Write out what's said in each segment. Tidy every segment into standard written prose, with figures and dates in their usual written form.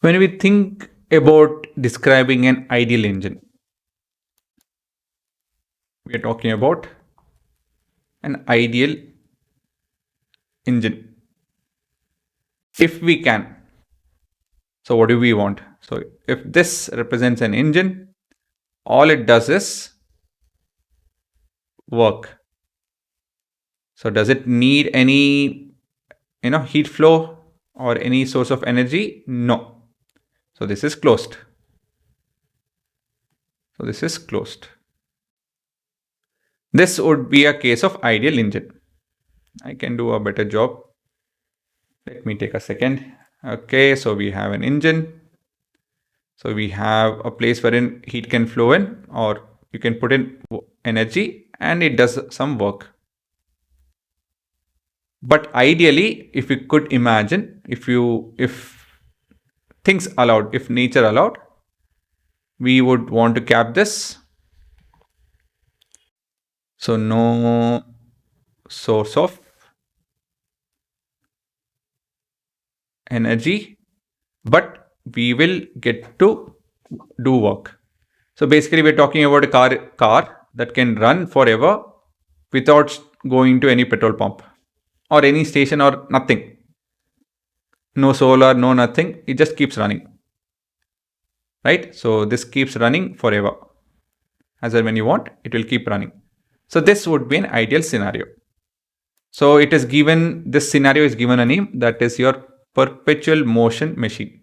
When we think about describing an ideal engine, we are talking about an ideal engine. If we can, so what do we want? So if this represents an engine, all it does is work. So does it need any, heat flow or any source of energy? No. So this is closed. This would be a case of ideal engine. I can do a better job. Let me take a second. Okay, so we have an engine. So we have a place wherein heat can flow in, or you can put in energy and it does some work. But ideally, if we could imagine, if things allowed, if nature allowed, we would want to cap this. So no source of energy, but we will get to do work. So basically we're talking about a car that can run forever without going to any petrol pump or any station or nothing. No solar, no nothing. It just keeps running. Right? So this keeps running forever. As and when you want, it will keep running. So this would be an ideal scenario. So it is given, this scenario is given a name, that is your perpetual motion machine.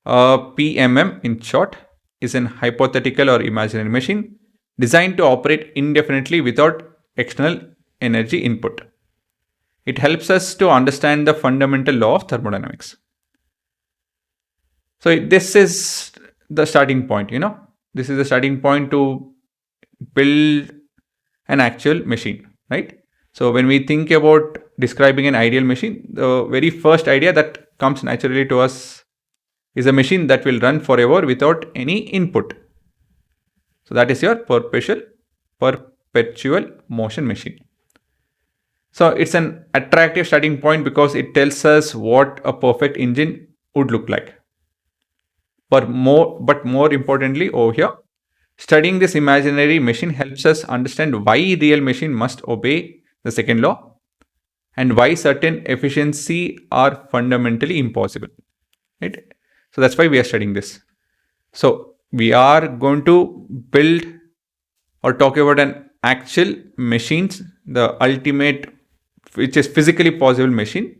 PMM in short is an hypothetical or imaginary machine designed to operate indefinitely without external energy input. It helps us to understand the fundamental law of thermodynamics. So this is the starting point, This is the starting point to build an actual machine, right? So when we think about describing an ideal machine, the very first idea that comes naturally to us is a machine that will run forever without any input. So that is your perpetual motion machine. So it's an attractive starting point because it tells us what a perfect engine would look like. But more importantly over here, studying this imaginary machine helps us understand why real machine must obey the second law and why certain efficiency are fundamentally impossible. Right? So that's why we are studying this. So we are going to build or talk about an actual machines, the ultimate, which is physically possible machine.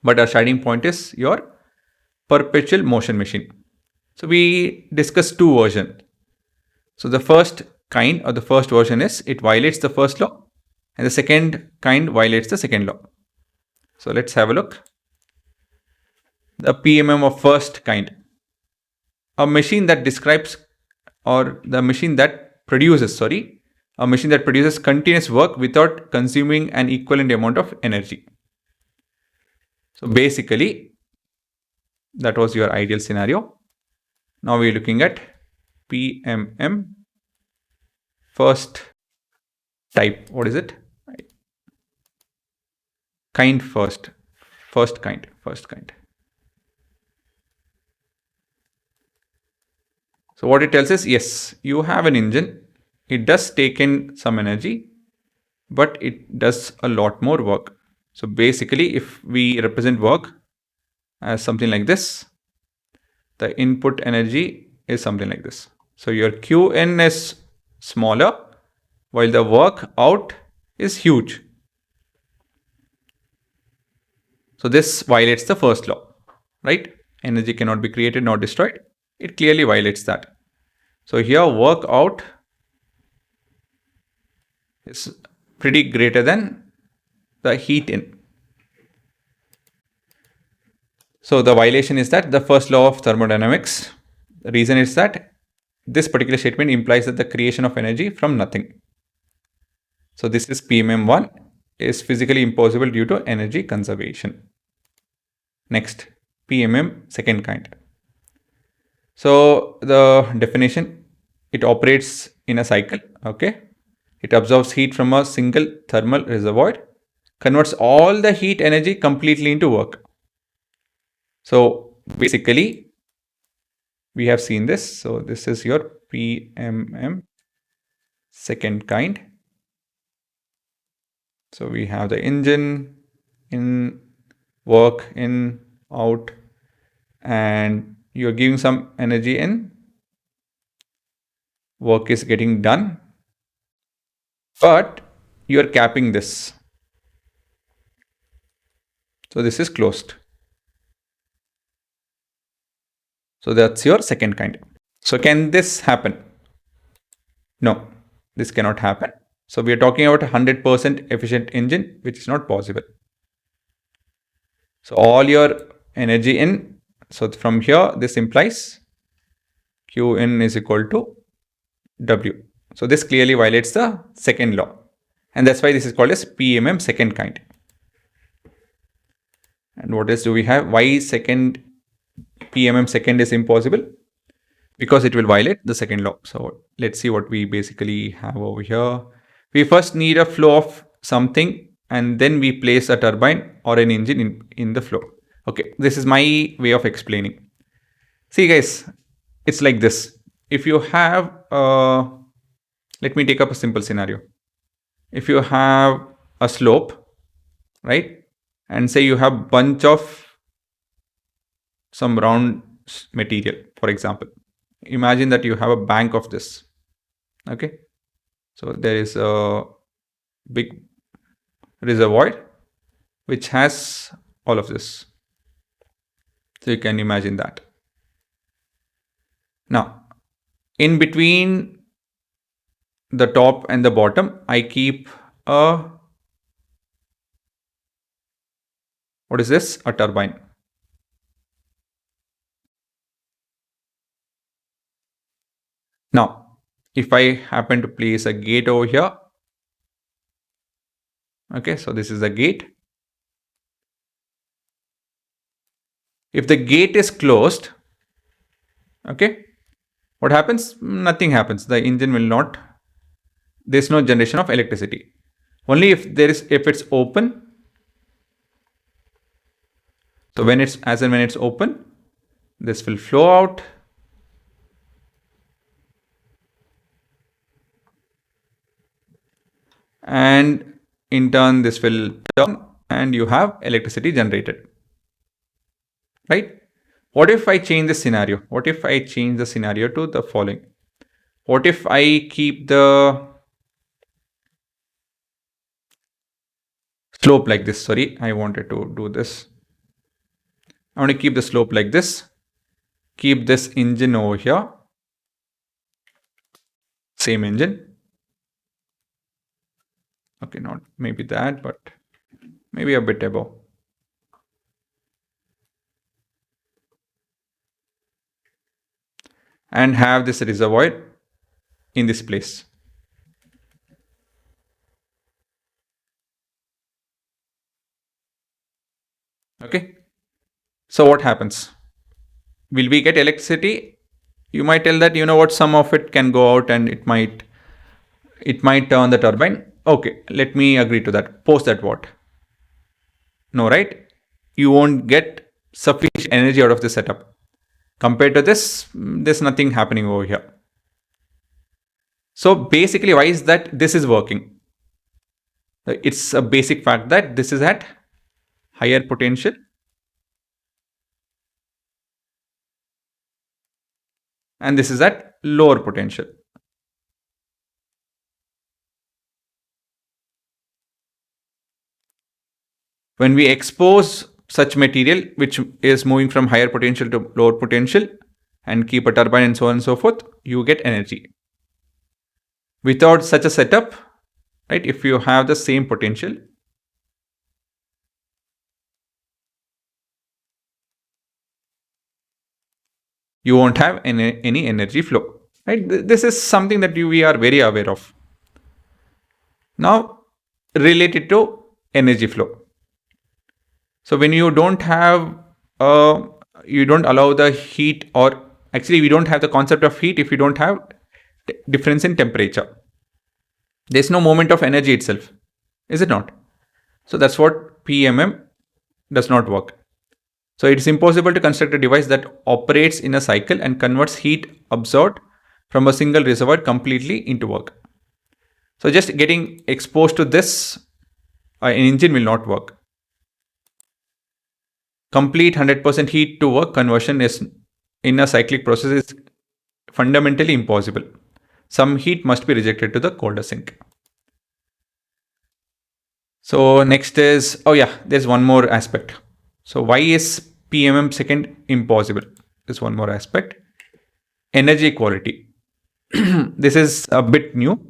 But our starting point is your perpetual motion machine. So we discussed two versions. So the first kind or the first version is it violates the first law, and the second kind violates the second law. So let's have a look. The PMM of first kind. A machine that produces continuous work without consuming an equivalent amount of energy. So basically, that was your ideal scenario. Now we're looking at PMM first type. What is it? Kind first. First kind. So what it tells is, yes, you have an engine. It does take in some energy, but it does a lot more work. So basically, if we represent work as something like this, the input energy is something like this. So your Qn is smaller while the work out is huge. So this violates the first law, right? Energy cannot be created nor destroyed. It clearly violates that. So here work out is pretty greater than the heat in. So the violation is that the first law of thermodynamics. The reason is that this particular statement implies that the creation of energy from nothing. So this is PMM1 is physically impossible due to energy conservation. Next, PMM second kind. So the definition, it operates in a cycle, okay? It absorbs heat from a single thermal reservoir, converts all the heat energy completely into work. So basically we have seen this. So this is your PMM second kind. So we have the engine in, work in, out, and you're giving some energy in, work is getting done, but you're capping this. So this is closed. So that's your second kind. So can this happen? No, this cannot happen. So we are talking about a 100% efficient engine, which is not possible. So all your energy in, so from here, this implies Q in is equal to W. So this clearly violates the second law. And that's why this is called as PMM second kind. And what else do we have? Why second PMM second is impossible? Because it will violate the second law. So let's see what we basically have over here. We first need a flow of something, and then we place a turbine or an engine in the flow. Okay, this is my way of explaining. See guys, it's like this. If you have, let me take up a simple scenario. If you have a slope, right? And say you have bunch of some round material, for example. Imagine that you have a bank of this. Okay. So there is a big reservoir which has all of this. So you can imagine that. Now, in between the top and the bottom, I keep a, what is this? A turbine. Now, if I happen to place a gate over here, okay, so this is the gate. If the gate is closed, okay, what happens? Nothing happens. The engine will not, there's no generation of electricity. Only if it's open. So when it's, as and when it's open, this will flow out. And in turn, this will turn and you have electricity generated. Right? What if I change the scenario? What if I change the scenario to the following? What if I keep the slope like this? Sorry, I wanted to do this. I want to keep the slope like this. Keep this engine over here. Same engine. Okay, not maybe that, but maybe a bit above. And have this reservoir in this place. Okay. So what happens? Will we get electricity? You might tell that, you know what, some of it can go out and it might turn the turbine. Okay, let me agree to that. Post that what? No, right? You won't get sufficient energy out of the setup. Compared to this, there's nothing happening over here. So basically, why is that this is working? It's a basic fact that this is at higher potential. And this is at lower potential. When we expose such material which is moving from higher potential to lower potential and keep a turbine and so on and so forth, you get energy. Without such a setup, right, if you have the same potential, you won't have any energy flow. Right? This is something that we are very aware of. Now, related to energy flow. So when you don't have, you don't allow the heat, or actually we don't have the concept of heat if you don't have difference in temperature. There's no moment of energy itself, is it not? So that's what PMM does not work. So it is impossible to construct a device that operates in a cycle and converts heat absorbed from a single reservoir completely into work. So just getting exposed to this, an engine will not work. Complete 100% heat to work conversion is in a cyclic process is fundamentally impossible. Some heat must be rejected to the colder sink. So next is, there's one more aspect. So why is PMM second impossible? There's one more aspect. Energy quality. This is a bit new.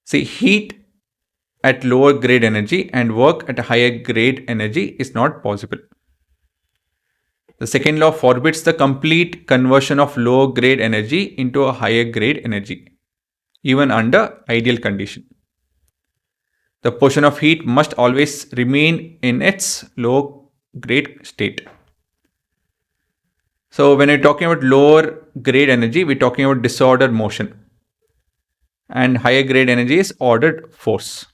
See, heat at lower grade energy and work at a higher grade energy is not possible. The second law forbids the complete conversion of low grade energy into a higher grade energy, even under ideal condition. The portion of heat must always remain in its low grade state. So when we're talking about lower grade energy, we're talking about disordered motion. And higher grade energy is ordered force.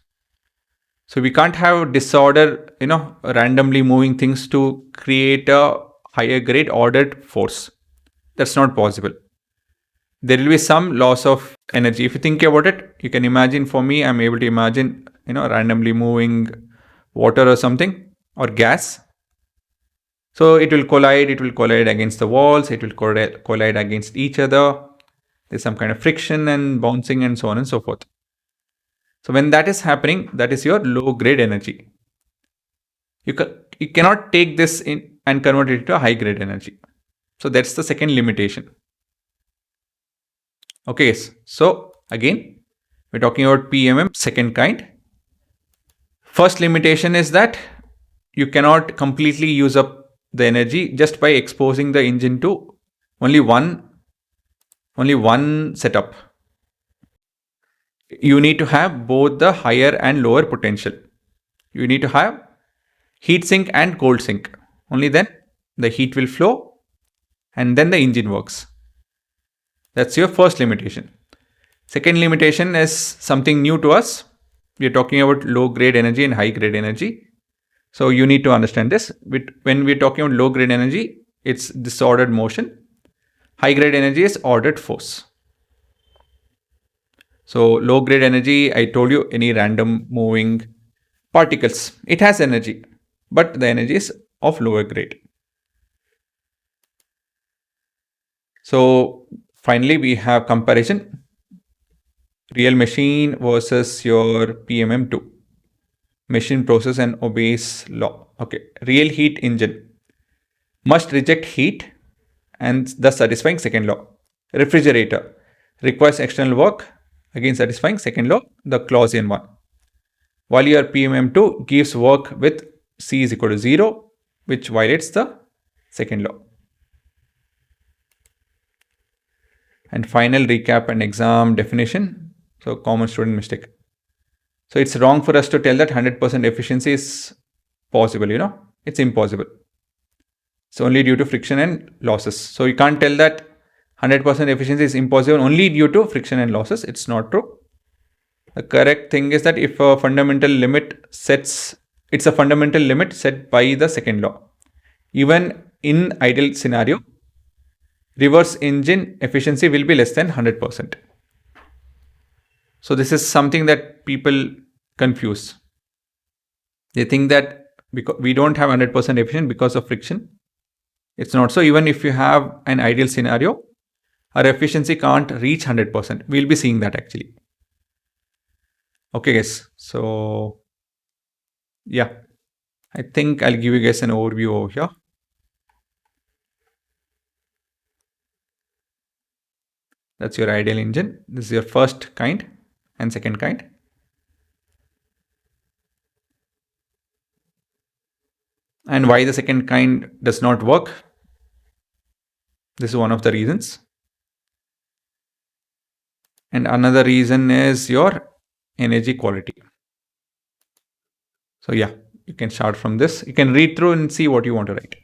So we can't have disorder, randomly moving things to create a higher grade ordered force. That's not possible. There will be some loss of energy. If you think about it, you can imagine, for me, I'm able to imagine, randomly moving water or something, or gas. So it will collide against the walls, it will collide against each other. There's some kind of friction and bouncing and so on and so forth. So when that is happening, that is your low grade energy. You cannot take this in and convert it to a high grade energy. So that's the second limitation. Okay, so again, we're talking about PMM second kind. First limitation is that you cannot completely use up the energy just by exposing the engine to only one setup. You need to have both the higher and lower potential. You need to have heat sink and cold sink. Only then the heat will flow and then the engine works. That's your first limitation. Second limitation is something new to us. We are talking about low grade energy and high grade energy. So you need to understand this. When we're talking about low grade energy, it's disordered motion. High grade energy is ordered force. So low grade energy, I told you, any random moving particles. It has energy, but the energy is of lower grade. So finally, we have comparison. Real machine versus your PMM2. Machine process and obeys law. Okay. Real heat engine must reject heat and thus satisfying second law. Refrigerator requires external work, again satisfying second law, the Clausian one. While your PMM2 gives work with C is equal to 0, which violates the second law. And final recap and exam definition. So common student mistake. So it's wrong for us to tell that 100% efficiency is possible, it's impossible. It's only due to friction and losses. So you can't tell that 100% efficiency is impossible only due to friction and losses. It's not true. The correct thing is that if a fundamental limit it's a fundamental limit set by the second law. Even in ideal scenario, reverse engine efficiency will be less than 100%. So this is something that people confuse. They think that because we don't have 100% efficient because of friction. It's not so. Even if you have an ideal scenario, our efficiency can't reach 100%. We'll be seeing that actually. Okay guys, so yeah, I think I'll give you guys an overview over here. That's your ideal engine. This is your first kind and second kind. And why the second kind does not work. This is one of the reasons. And another reason is your energy quality. So yeah, you can start from this. You can read through and see what you want to write.